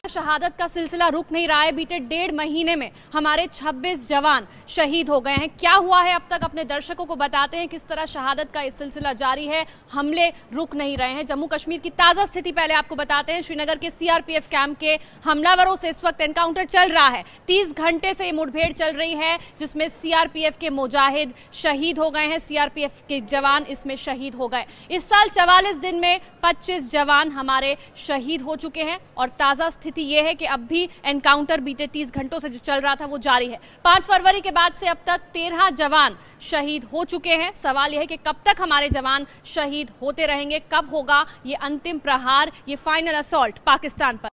शहादत का सिलसिला रुक नहीं रहा है। बीते 1.5 महीने में हमारे 26 जवान शहीद हो गए हैं। क्या हुआ है अब तक अपने दर्शकों को बताते हैं। किस तरह शहादत का ये सिलसिला जारी है, हमले रुक नहीं रहे हैं। जम्मू कश्मीर की ताजा स्थिति पहले आपको बताते हैं। श्रीनगर के सीआरपीएफ कैंप के हमलावरों से इस वक्त एनकाउंटर चल रहा है। 30 घंटे से ये मुठभेड़ चल रही है, जिसमें सीआरपीएफ के मुजाहिद शहीद हो गए हैं। सीआरपीएफ के जवान इसमें शहीद हो गए। इस साल 44 दिन में 25 जवान हमारे शहीद हो चुके हैं और ताजा स्थिति यह है कि अब भी एनकाउंटर बीते 30 घंटों से जो चल रहा था वो जारी है। 5 फरवरी के बाद से अब तक 13 जवान शहीद हो चुके हैं। सवाल यह है कि कब तक हमारे जवान शहीद होते रहेंगे, कब होगा ये अंतिम प्रहार, ये फाइनल असॉल्ट पाकिस्तान पर।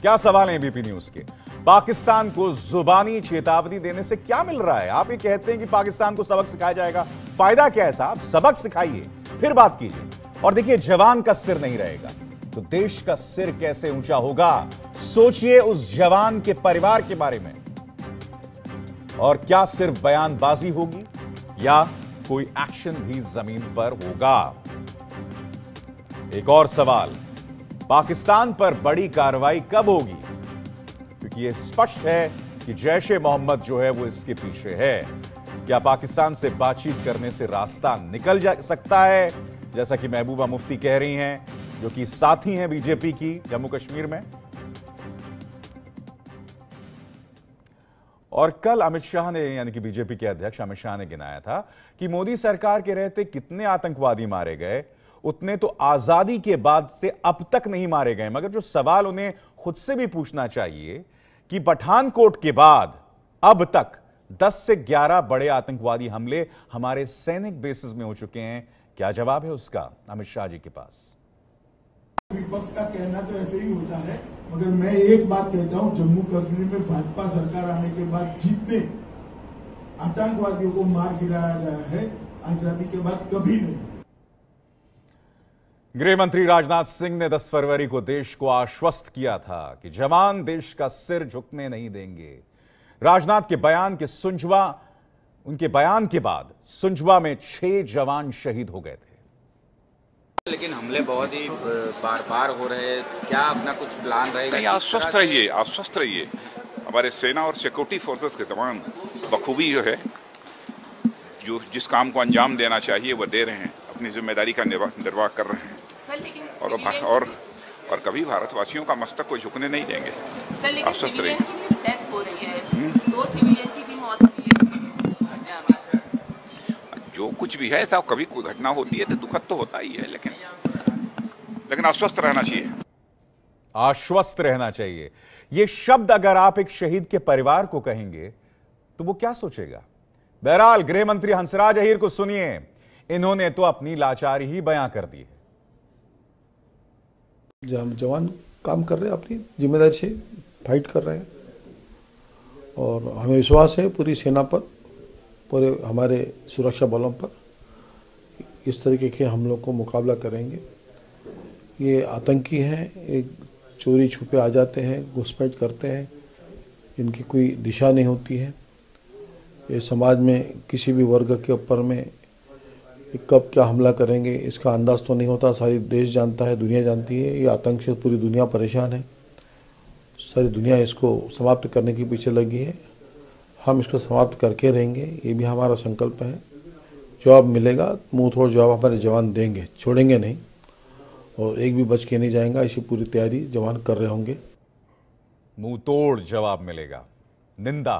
क्या सवाल है एबीपी न्यूज के। पाकिस्तान को जुबानी चेतावनी देने से क्या मिल रहा है? आप ये कहते हैं कि पाकिस्तान को सबक सिखाया जाएगा, फायदा क्या है साहब? सबक सिखाइए, फिर बात कीजिए। और देखिए, जवान का सिर नहीं रहेगा तो देश का सिर कैसे ऊंचा होगा? सोचिए उस जवान के परिवार के बारे में। और क्या सिर्फ बयानबाजी होगी या कोई एक्शन भी जमीन पर होगा? एक और सवाल, पाकिस्तान पर बड़ी कार्रवाई कब होगी? क्योंकि यह स्पष्ट है कि जैश ए मोहम्मद जो है वो इसके पीछे है। क्या पाकिस्तान से बातचीत करने से रास्ता निकल जा सकता है, जैसा कि महबूबा मुफ्ती कह रही हैं, जो कि साथी हैं बीजेपी की जम्मू कश्मीर में? और कल अमित शाह ने, यानी कि बीजेपी के अध्यक्ष अमित शाह ने गिनाया था कि मोदी सरकार के रहते कितने आतंकवादी मारे गए, उतने तो आजादी के बाद से अब तक नहीं मारे गए। मगर जो सवाल उन्हें खुद से भी पूछना चाहिए कि पठानकोट के बाद अब तक 10 से 11 बड़े आतंकवादी हमले हमारे सैनिक बेसिस में हो चुके हैं। क्या जवाब है उसका अमित शाह जी के पास? विपक्ष का कहना तो ऐसे ही होता है, मगर मैं एक बात कहता हूं, जम्मू कश्मीर में भाजपा सरकार आने के बाद जितने आतंकवादियों को मार गिराया गया है, आजादी के बाद कभी नहीं। गृह मंत्री राजनाथ सिंह ने 10 फरवरी को देश को आश्वस्त किया था कि जवान देश का सिर झुकने नहीं देंगे। राजनाथ के बयान के उनके बयान के बाद सुंजवा में 6 जवान शहीद हो गए थे। लेकिन हमले बहुत ही बार बार हो रहे हैं, क्या अपना कुछ प्लान रहेगा? नहीं, आश्वस्त रहिए। हमारे सेना और सिक्योरिटी फोर्सेस के तमाम बखूबी जो है, जो जिस काम को अंजाम देना चाहिए वो दे रहे हैं, अपनी जिम्मेदारी का निर्वाह कर रहे हैं। और कभी भारतवासियों का मस्तक को झुकने नहीं देंगे। आश्वस्त रहिए। जो कुछ भी है था, कभी कोई घटना होती है तो दुखद तो होता ही है, लेकिन आश्वस्त रहना चाहिए। आश्वस्त रहना चाहिए, ये शब्द अगर आप एक शहीद के परिवार को कहेंगे तो वो क्या सोचेगा? बहरहाल गृह मंत्री हंसराज अहीर को सुनिए, इन्होंने तो अपनी लाचारी ही बयां कर दी है। जवान काम कर रहे हैं, अपनी जिम्मेदारी से फाइट कर रहे हैं और हमें विश्वास है पूरी सेना पर, पूरे हमारे सुरक्षा बलों पर, इस तरीके के हमलों को मुकाबला करेंगे। ये आतंकी हैं, एक चोरी छुपे आ जाते हैं, घुसपैठ करते हैं, इनकी कोई दिशा नहीं होती है। ये समाज में किसी भी वर्ग के ऊपर में कब क्या हमला करेंगे इसका अंदाज तो नहीं होता। सारी देश जानता है, दुनिया जानती है, ये आतंक से पूरी दुनिया परेशान है। सारी दुनिया इसको समाप्त करने के पीछे लगी है। हम इसको समाप्त करके रहेंगे, ये भी हमारा संकल्प है। जवाब मिलेगा, मुंह तोड़ जवाब हमारे जवान देंगे, छोड़ेंगे नहीं, और एक भी बच के नहीं जाएगा। इसी पूरी तैयारी जवान कर रहे होंगे। मुंह तोड़ जवाब मिलेगा, निंदा।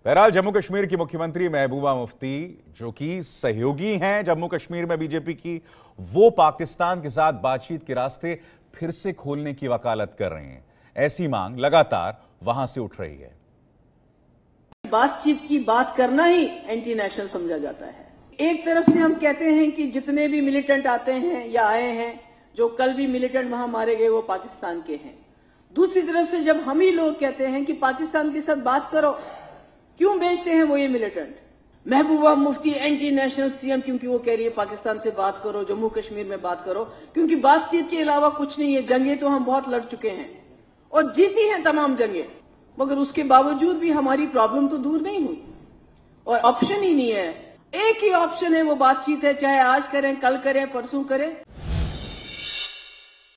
बहरहाल जम्मू कश्मीर की मुख्यमंत्री महबूबा मुफ्ती, जो कि सहयोगी हैं जम्मू कश्मीर में बीजेपी की, वो पाकिस्तान के साथ बातचीत के रास्ते फिर से खोलने की वकालत कर रहे हैं। ऐसी मांग लगातार वहां से उठ रही है। बातचीत की बात करना ही एंटी नेशनल समझा जाता है। एक तरफ से हम कहते हैं कि जितने भी मिलिटेंट आते हैं या आए हैं, जो कल भी मिलिटेंट वहां मारे गए, वो पाकिस्तान के हैं। दूसरी तरफ से जब हम ही लोग कहते हैं कि पाकिस्तान के साथ बात करो, क्यों भेजते हैं वो ये militant? Mehbooba Mufti anti national CM क्योंकि वो कह रही है पाकिस्तान से बात करो, जम्मू कश्मीर में बात करो, क्योंकि बातचीत के अलावा कुछ नहीं है। जंगें तो हम बहुत लड़ चुके हैं और जीती हैं तमाम जंगें, मगर उसके बावजूद भी हमारी प्रॉब्लम तो दूर नहीं हुई और ऑप्शन ही नहीं है। एक ही ऑप्शन है, वो बातचीत है, चाहे आज करें, कल करें, परसों करें।